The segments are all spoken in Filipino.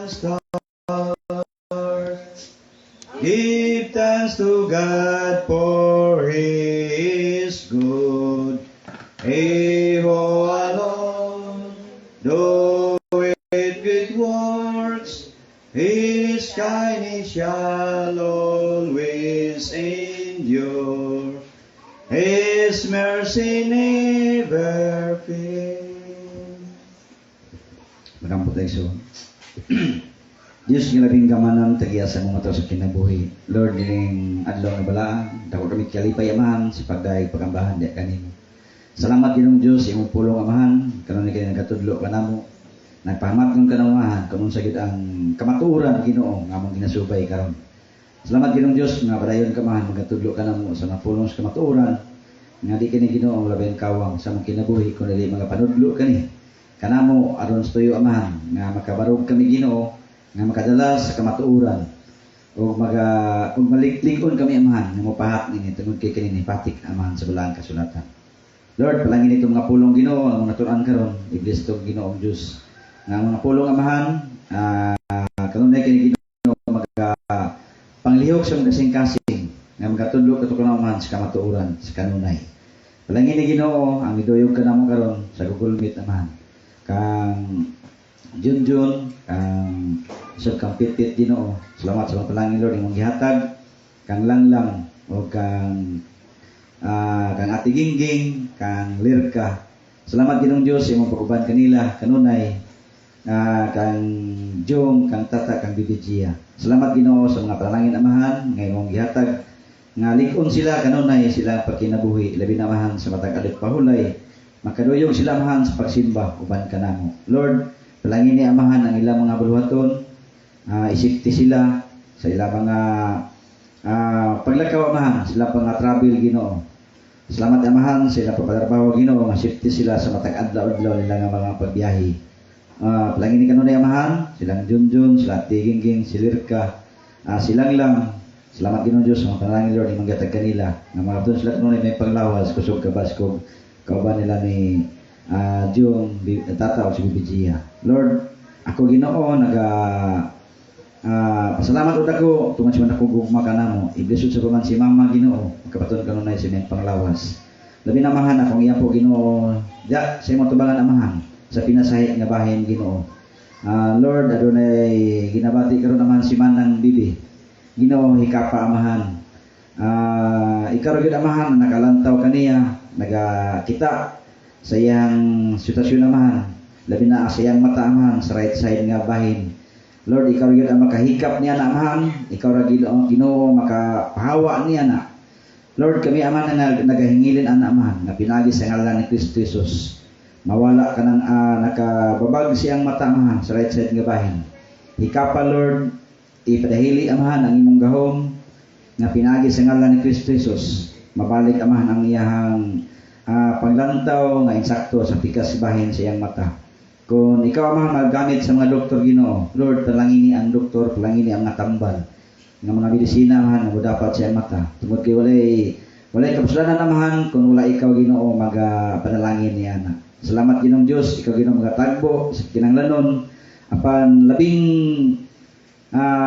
start. Give thanks to God for He is good. He who alone doeth good works, His kindness shall always endure. His mercy never fails. Magampot tayo so. Diyos nga labing gamanan tagiya sa mga tao sa kinabuhi. Lord, dining adlaw nga balaan, dako kami kalipay amahan sa pagdaig pagambahan di kanimo. Salamat Ginoong Diyos imong pulong amahan, kanon ni kini nagatudlo kanamo. Nagpahamat ng kanamahan kuno sa gid ang kamatuoran Ginoo nga among ginasubay karon. Salamat Ginoong Diyos nga padayon kamahan magatudlo kanamo sa napulong sa kamatuoran nga di kini Ginoo ang labing kawang sa among kinabuhi kuno dili mga panudlo kani. Kanamo aron sa tuyo amahan nga makabarog kami Ginoo nga makadala sa kamatuoran o maliklikon kami amahan nga mopahat nini tungod kay kini patik amahan sa balaang kasulatan. Lord, palangin ito mga pulong Ginoo ang naturan karon, i-bless ito Ginoong Diyos. Nga mga pulong amahan, kanunay kini Ginoo panglihok sa mga kasing-kasing nga magatudlo kato amahan sa kamatuoran sa kanunay. Palangin ni Ginoo ang iduyog kanamo karon sa Google Meet amahan. Kang Junjun, kang Sir kang Pitit Ginoo. Salamat sa mga palangin Lord imong gihatag kang Langlang o kang Ate Gingging, kang Lirka. Salamat Ginoong Diyos imong pag-uban kanila kanunay kang Jong, kang Tata, kang Bibigia. Salamat Ginoo sa mga palangin amahan nga imong gihatag nga likon sila kanunay sila pagkinabuhi labi na amahan sa matag alit pahulay makaduyog sila amahan sa pagsimba uban kanamo. Lord, palangin ni amahan ang ilang mga bulwaton, isipti sila sa ilang mga paglakaw amahan, sila pang travel Ginoo. Salamat amahan sila papadarbaho Ginoo, masipti sila sa matag adlaw-adlaw nila nga mga pagbiyahe. Palangin ni kanunay amahan, silang Junjun, sila Tiginging, si Lirka, silang lang. Salamat Ginoo Diyos sa mga panalangin Lord imong gihatag kanila. Nga mga doon sila kanunay may panglawas kusog kabaskog kauban nila ni Jung, Tata o si Bibigia. Lord, ako Ginoo pasalamat ud ako tungod sa ako gugma kanamo. I-bless sa paman si Mama Ginoo, kapaton kanunay sa may panglawas. Labi na amahan akong iya po Ginoo, sa imong tubangan amahan sa pinasahi nga bahin Ginoo. Lord, adunay ginabati karon naman si Manang Bibi. Ginoo, hikapa amahan. Ikaw gyud amahan nakalantaw kaniya, nagakita sa iyang sitwasyon amahan. Labi na sa iyang mata amahan sa right side nga bahin. Lord, ikaw gyud ang makahikap niya na amahan. Ikaw ra gyud ang Ginoo makapahawa niya na. Lord, kami amahan na nagahingilin ana amahan nga pinagi sa ngalan ni Kristo Jesus. Mawala ka ng nakababag siyang mata amahan sa right side nga bahin. Hikapa Lord, ipadahili amahan ang imong gahom nga pinagi sa ngalan ni Kristo Jesus. Mabalik amahan ang iyang paglantaw nga insakto sa pikas bahin sa iyang mata. Kung ikaw amahan maggamit sa mga doktor Ginoo, Lord, palangini ang doktor, palangini ang natambal nga mga medisina amahan nga dapat sa iyang mata. Tungod kay walay kapuslanan amahan kung wala ikaw Ginoo panalangin niya na. Salamat Ginoong Diyos, ikaw Ginoo magatagbo sa kinahanglanon apan labing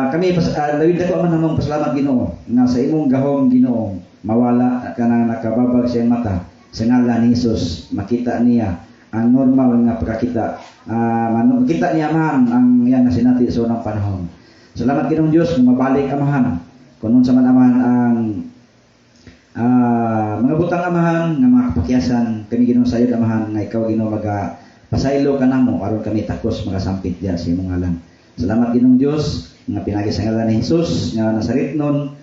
kami lawid ako man namang pasalamat Ginoo nga sa imong gahom Ginoo mawala ka na nakababag sa iyang mata sa ngalan ni Jesus. Makita niya ang normal nga pagkakita, makita niya amahan ang yan na sinati sa unang panahon. Salamat Ginoong Diyos kung mabalik amahan kung sa man amahan ang mga butang amahan nga mga kapakyasan kami Ginoo sayod amahan nga ikaw Ginoo pasaylo ka namo aron kami takos magasampit diya sa imong ngalan. Salamat Ginoong Diyos nga pinagi sa ngalan ni Jesus nga nasaritnon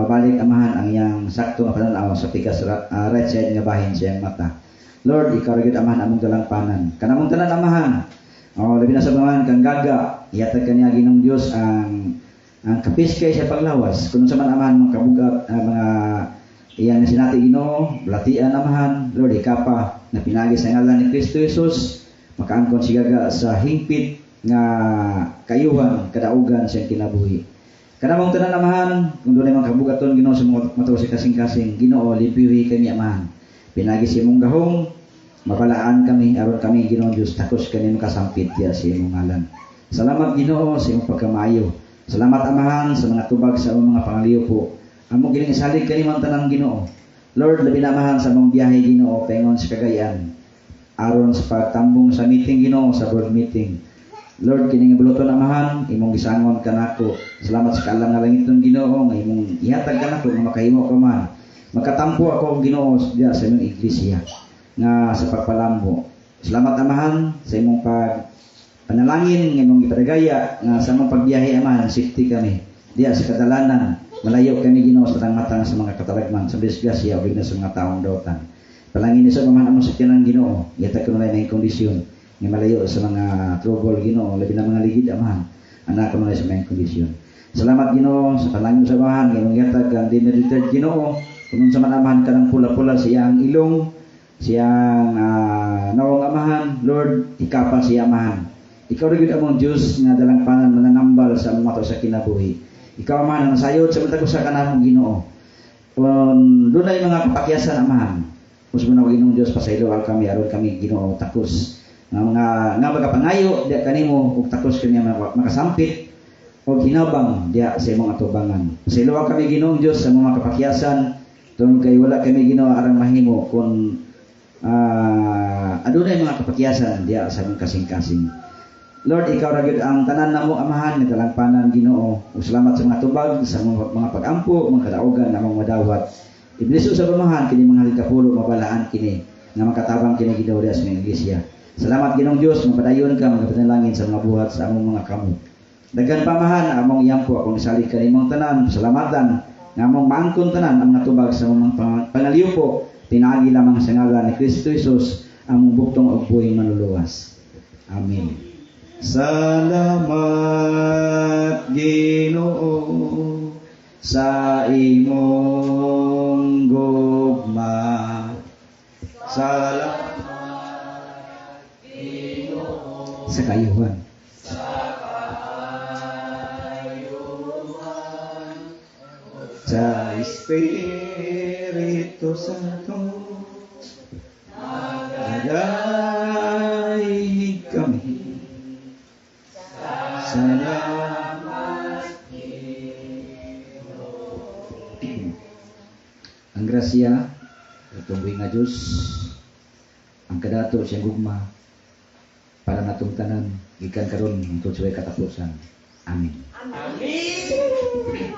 mabalik amahan ang iyang sakto nga pananaw sa pikas right side nga bahin sa iyang mata. Lord, ikaw ra gyud amahan among dalangpanan. Kanamong tanan amahan. Labi na sa amahan kang gaga, ihatag kaniya Ginoong Diyos ang kapiskay sa paglawas. Kung sa man amahan mga kabugat mga iyang sinati Ginoo, blatian amahan. Lord, ikapa na pinagi sa ngalan ni Kristo Jesus, makaangkon si gaga sa hingpit nga kayuhan kadaugan sa kinabuhi. Kanamong tanan amahan, kung dunay mga kabugaton Ginoo sa mga matuo sa kasing-kasing, Ginoo lipiwi kami amahan. Pinagi sa imong gahom, mapalaan kami aron kami Ginoong Diyos takos kanimo kasampit ya sa imong ngalan. Salamat Ginoo sa imong pagkamayo. Salamat Amahan sa mga tubag sa imong mga pangaliyo po. Amo gining salig kanimong tanan Ginoo. Lord, labi na Amahan sa mong biyahe Ginoo paingon sa Cagayan. Aron sa pagtambong sa meeting Ginoo, sa board meeting. Lord, kining buluton Amahan, imong gisangon kanako. Salamat sa kalang-alangiton Ginoo nga imong ihatag kanako nga makahimo ka man. Magkatampo ako Ginoo diya sa imong iglesia nga sa pagpalambo. Salamat Amahan sa imong panalangin ng imong ipadagaya nga sa imong pagbiyahe Amahan, safety kami diya sa kadalanan. Malayo kami Ginoo sa tangmatang sa mga katalagman, sa disgrasya o bigla sa mga taong dautan. Palangin ni sa Amahan among sakyanan Ginoo, yata ko na may kondisyon nga malayo sa mga trouble Ginoo, labi na mga ligid Amahan. Anak ko na sa mga kondisyon. Salamat Ginoo sa panalangin sa Amahan, nga imong yatag ang dinner retreat Ginoo. Kung sa Amahan ka ng pula-pula siyang ilong, siyang nawang Amahan, Lord, ikapa siya Amahan. Ikaw rin among Diyos nga dalang panan mananambal sa mga sa kinabuhi. Ikaw Amahan ang nasayod sa matag sa kanamong Ginoo. Kung doon ay mga kapakyasan Amahan, kung sa mga Ginoong Diyos pasaylo kami aron kami Ginoo takos nga magapangayo diya kanimo ug takos kaniya makasampit o hinabang diya sa imong atubangan. Pasaylo kami Ginoong Diyos sa mga kapakyasan tungod kay wala kami Ginoo aron mahimo kung adunay mga kapakyasan diya sa among kasing-kasing. Lord, ikaw ra gyud ang tanan namo Amahan nga talangpanan Ginoo. Ug salamat sa mga tubag, sa mga pag-ampo, mga kadaugan namong madawat. Ibliso sa Amahan kini mga halikapulo mabalaan kini nga makatabang kini Ginoo sa mga iglesia. Salamat Ginoong Dios, mapadayon ka magapanalangin sa mga buhat sa among mga kamot. Daghan pa Amahan among iyampo akong salig kanimong tanan, salamatan nga among maangkon tanan ang mga tubag sa mga pangaliyo po. Pinagi lamang sa ngalan ni Kristo Jesus ang buktong ug buhing manluluwas. Amen. Salamat Ginoo sa imong gugma. Salamat Ginoo sa kayuhan. Sa Espiritu Santo nagdayeg kami. Salamat Ginoo. Ang grasya katong nga Dios, ang kadato siyang gugma para natong tanan gikan karon hangtod sa katapusan. Amen. Amen.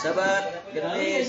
Sabat, ganis.